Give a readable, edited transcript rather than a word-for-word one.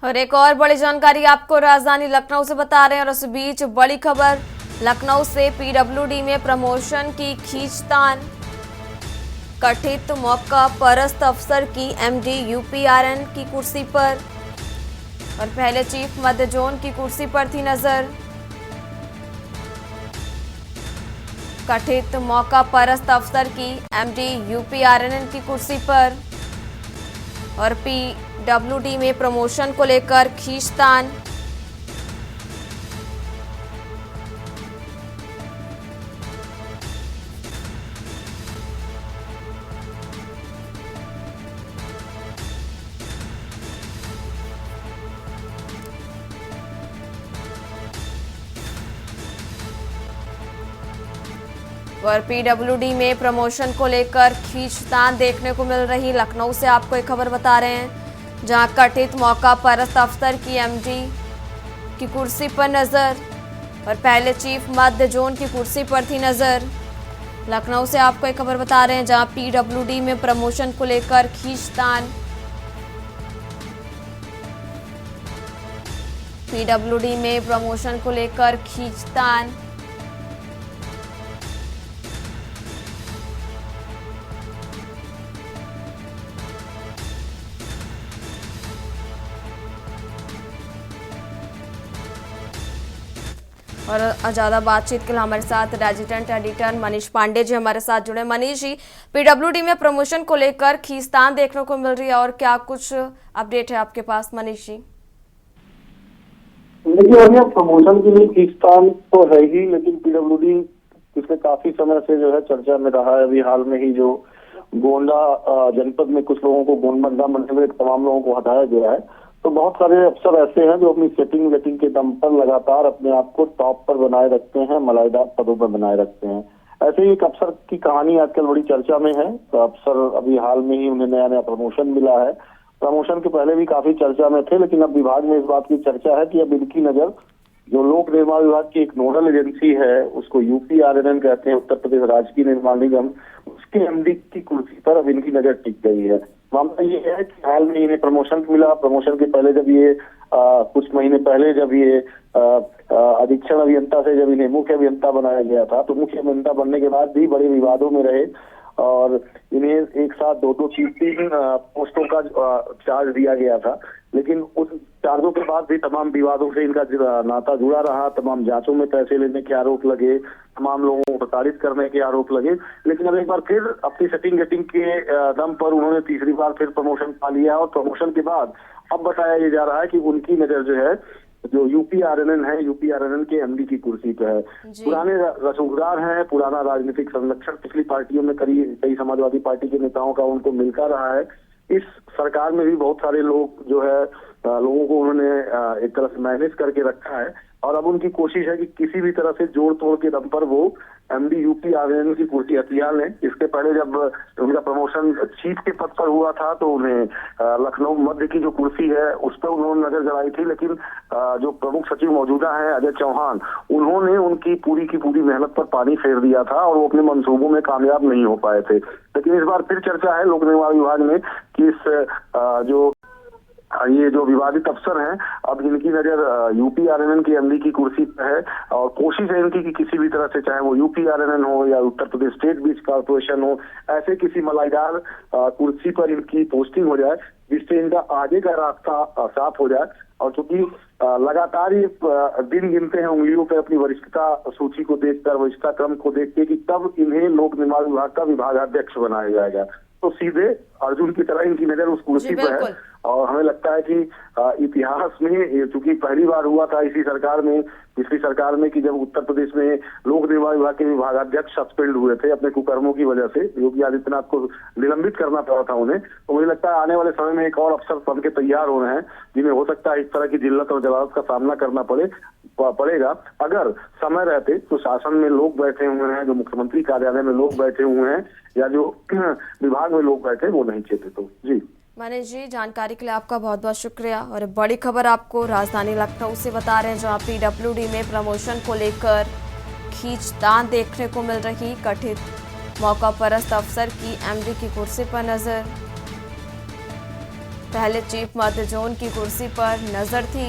और एक और बड़ी जानकारी आपको राजधानी लखनऊ से बता रहे हैं और इस बीच बड़ी खबर लखनऊ से पीडब्ल्यूडी में प्रमोशन की खींचतान। कथित मौका परस्त अफसर की एमडी यूपीआरएन की कुर्सी पर और पहले चीफ मध्य जोन की कुर्सी पर थी नजर। कथित मौका परस्त अफसर की एमडी यूपीआरएन की कुर्सी पर और पीडब्ल्यूडी में प्रमोशन को लेकर खींचतान। और पीडब्ल्यूडी में प्रमोशन को लेकर खींचतान देखने को मिल रही। लखनऊ से आपको एक खबर बता रहे हैं जहां कथित मौका परस्त अफसर की एमडी की कुर्सी पर नजर और पहले चीफ मध्य जोन की कुर्सी पर थी नजर। लखनऊ से आपको एक खबर बता रहे हैं जहां पीडब्ल्यूडी में प्रमोशन को लेकर खींचतान। पीडब्ल्यूडी में प्रमोशन को लेकर खींचतान। और ज्यादा बातचीत के लिए हमारे साथ रेजिडेंट एडिटर मनीष पांडे जी हमारे साथ जुड़े। मनीष जी, पीडब्ल्यूडी में प्रमोशन को लेकर खींचतान देखने को मिल रही है और क्या कुछ अपडेट है आपके पास मनीष जी? देखिए, प्रमोशन के लिए खींचतान तो है ही, लेकिन पीडब्ल्यूडी पिछले काफी समय से जो है चर्चा में रहा है। अभी हाल में ही जो गोंडा जनपद में कुछ लोगों को गोंडा बनने में तमाम लोगों को हटाया गया है, तो बहुत सारे अफसर ऐसे हैं जो अपनी सेटिंग वेटिंग के दम पर लगातार अपने आप को टॉप पर बनाए रखते हैं, मलाईदार पदों पर बनाए रखते हैं। ऐसे ही एक अफसर की कहानी आजकल बड़ी चर्चा में है। तो अफसर अभी हाल में ही उन्हें नया प्रमोशन मिला है। प्रमोशन के पहले भी काफी चर्चा में थे, लेकिन अब विभाग में इस बात की चर्चा है कि अब इनकी नजर जो लोक निर्माण विभाग की एक नोडल एजेंसी है, उसको यूपीआरएन कहते हैं, उत्तर प्रदेश राजकीय निर्माण निगम, उसके एमडी की कुर्सी पर अब इनकी नजर टिक गई है। मामला ये है कि हाल में इन्हें प्रमोशन मिला। प्रमोशन के पहले जब ये कुछ महीने पहले जब ये अधीक्षण अभियंता से जब इन्हें मुख्य अभियंता बनाया गया था, तो मुख्य अभियंता बनने के बाद भी बड़े विवादों में रहे और इन्हें एक साथ दो 3 पोस्टों का चार्ज दिया गया था। लेकिन उस चार्जों के बाद भी तमाम विवादों से इनका नाता जुड़ा रहा। तमाम जांचों में पैसे लेने के आरोप लगे, तमाम लोगों को प्रताड़ित करने के आरोप लगे। लेकिन अब एक बार फिर अपनी सेटिंग वेटिंग के दम पर उन्होंने तीसरी बार फिर प्रमोशन पा लिया और प्रमोशन के बाद अब बताया ये जा रहा है कि उनकी नजर जो है जो यूपीआरएन है, यूपीआरएन के एमडी की कुर्सी पे है। पुराने रसूखदार हैं, पुराना राजनीतिक संरक्षण पिछली पार्टियों में कई समाजवादी पार्टी के नेताओं का उनको मिलता रहा है। इस सरकार में भी बहुत सारे लोग जो है लोगों को उन्होंने एक तरह से मैनेज करके रखा है और अब उनकी कोशिश है कि किसी भी तरह से जोड़ तोड़ के दम पर वो एमडी यूपीआरएन की कुर्सी हथियार लें। इसके पहले जब उनका प्रमोशन चीफ के पद पर हुआ था तो उन्हें लखनऊ मध्य की जो कुर्सी है उस पर उन्होंने नजर जलाई थी, लेकिन जो प्रमुख सचिव मौजूदा है अजय चौहान, उन्होंने उनकी पूरी की पूरी मेहनत पर पानी फेर दिया था और वो अपने मंसूबों में कामयाब नहीं हो पाए थे। लेकिन इस बार फिर चर्चा है लोक निर्माण विभाग में कि ये जो विवादित अफसर हैं अब इनकी नजर यूपीआरएन की एमडी की कुर्सी पर है और कोशिश है इनकी कि किसी भी तरह से, चाहे वो यूपीआरएन हो या उत्तर प्रदेश स्टेट बीज कॉर्पोरेशन हो, ऐसे किसी मलाईदार कुर्सी पर इनकी पोस्टिंग हो जाए जिससे इनका आगे का रास्ता साफ हो जाए। और चूंकि लगातार ये दिन गिनते हैं उंगलियों पे अपनी वरिष्ठता सूची को देखकर, वरिष्ठता क्रम को देख के कि तब इन्हें लोक निर्माण विभाग का विभागाध्यक्ष बनाया जाएगा, तो सीधे अर्जुन की तरह इनकी नजर उस कुर्सी पर है। और हमें लगता है कि इतिहास में चूंकि पहली बार हुआ था इसी सरकार में, पिछली सरकार में, कि जब उत्तर प्रदेश में लोक निर्माण विभाग के विभागाध्यक्ष सस्पेंड हुए थे अपने कुकर्मों की वजह से, योगी आदित्यनाथ को निलंबित करना पड़ा था उन्हें। तो मुझे लगता है आने वाले समय में एक और अफसर बन के तैयार हो रहे हैं जिन्हें हो सकता है इस तरह की जिल्लत और जलालत का सामना करना पड़ेगा। अगर समय रहते तो शासन में लोग बैठे हुए हैं, जो मुख्यमंत्री कार्यालय में लोग बैठे हुए हैं या जो विभाग में लोग बैठे वो नहीं चाहते। तो जी मनीष जी, जानकारी के लिए आपका बहुत बहुत शुक्रिया। और बड़ी खबर आपको राजधानी लखनऊ से बता रहे हैं जहां पीडब्ल्यूडी में प्रमोशन को लेकर खींचतान देखने को मिल रही। कथित मौका परस्त अफसर की एमडी की कुर्सी पर नजर। पहले चीफ मध्य जोन की कुर्सी पर नजर थी।